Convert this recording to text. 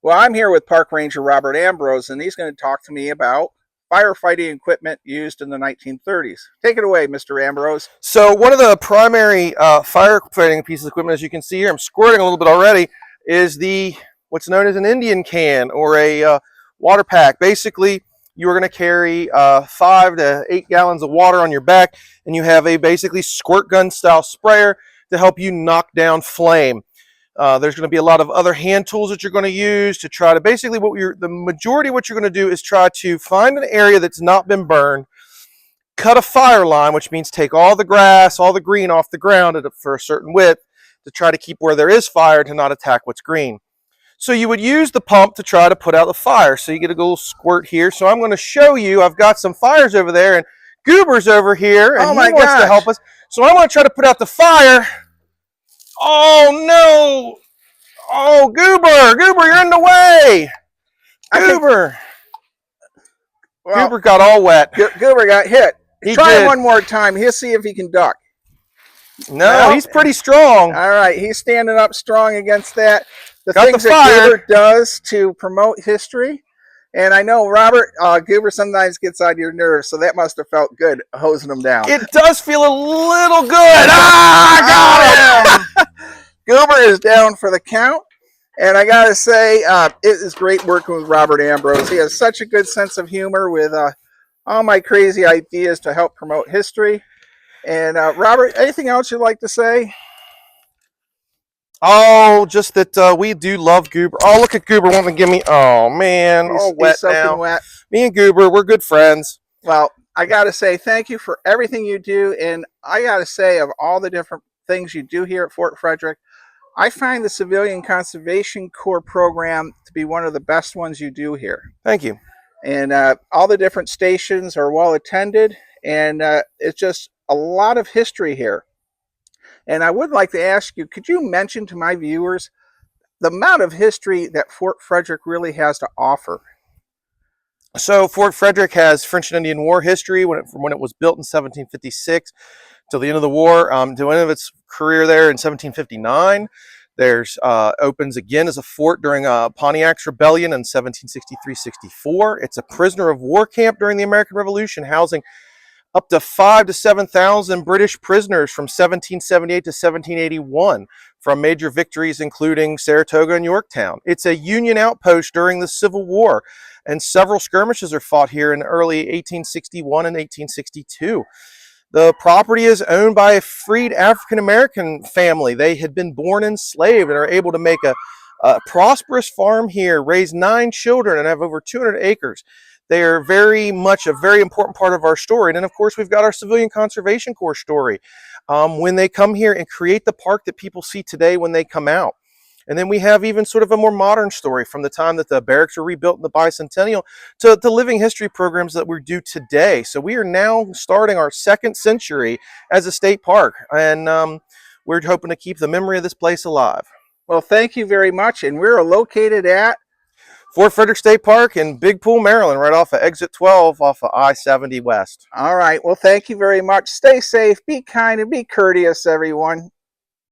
Well, I'm here with Park Ranger Robert Ambrose, and he's going to talk to me about firefighting equipment used in the 1930s. Take it away, Mr. Ambrose. So one of the primary firefighting pieces of equipment, as you can see here, I'm squirting a little bit already, is what's known as an Indian can or a water pack. Basically, you are going to carry 5 to 8 gallons of water on your back, and you have a basically squirt gun style sprayer to help you knock down flame. There's going to be a lot of other hand tools that you're going to use to try to basically the majority of what you're going to do is try to find an area that's not been burned, cut a fire line, which means take all the grass, all the green off the ground for a certain width to try to keep where there is fire to not attack what's green. So you would use the pump to try to put out the fire. So you get a little squirt here. So I'm going to show you, I've got some fires over there and Goober's over here and he wants to help us. So I'm going to try to put out the fire. Oh no! Oh, Goober, you're in the way. Goober got all wet. Goober got hit. Try one more time. He'll see if he can duck. No, he's pretty strong. All right, he's standing up strong against that. The things that Goober does to promote history. And I know, Robert, Goober sometimes gets on your nerves, so that must have felt good, hosing him down. It does feel a little good. I got him! Goober is down for the count. And I got to say, it is great working with Robert Ambrose. He has such a good sense of humor with all my crazy ideas to help promote history. And Robert, anything else you'd like to say? Oh, just that we do love Goober. Oh, look at Goober wanting to give me. Oh man, all wet now. Wet. Me and Goober, we're good friends. Well, I got to say thank you for everything you do, and I got to say, of all the different things you do here at Fort Frederick, I find the Civilian Conservation Corps program to be one of the best ones you do here. Thank you. And all the different stations are well attended, and it's just a lot of history here. And I would like to ask you, could you mention to my viewers the amount of history that Fort Frederick really has to offer? So Fort Frederick has French and Indian War history from when it was built in 1756 till the end of the war, to the end of its career there in 1759. There's opens again as a fort during Pontiac's Rebellion in 1763-64. It's a prisoner of war camp during the American Revolution, housing up to 5,000 to 7,000 British prisoners from 1778 to 1781 from major victories including Saratoga and Yorktown. It's a Union outpost during the Civil War, and several skirmishes are fought here in early 1861 and 1862. The property is owned by a freed African-American family. They had been born enslaved and are able to make a prosperous farm here, raise 9 children, and have over 200 acres. They are very much a very important part of our story. And then, of course, we've got our Civilian Conservation Corps story. When they come here and create the park that people see today when they come out. And then we have even sort of a more modern story from the time that the barracks were rebuilt in the bicentennial to the living history programs that we do today. So we are now starting our 2nd century as a state park. And we're hoping to keep the memory of this place alive. Well, thank you very much. And we're located at Fort Frederick State Park in Big Pool, Maryland, right off of exit 12 off of I-70 West. All right. Well, thank you very much. Stay safe, be kind, and be courteous, everyone.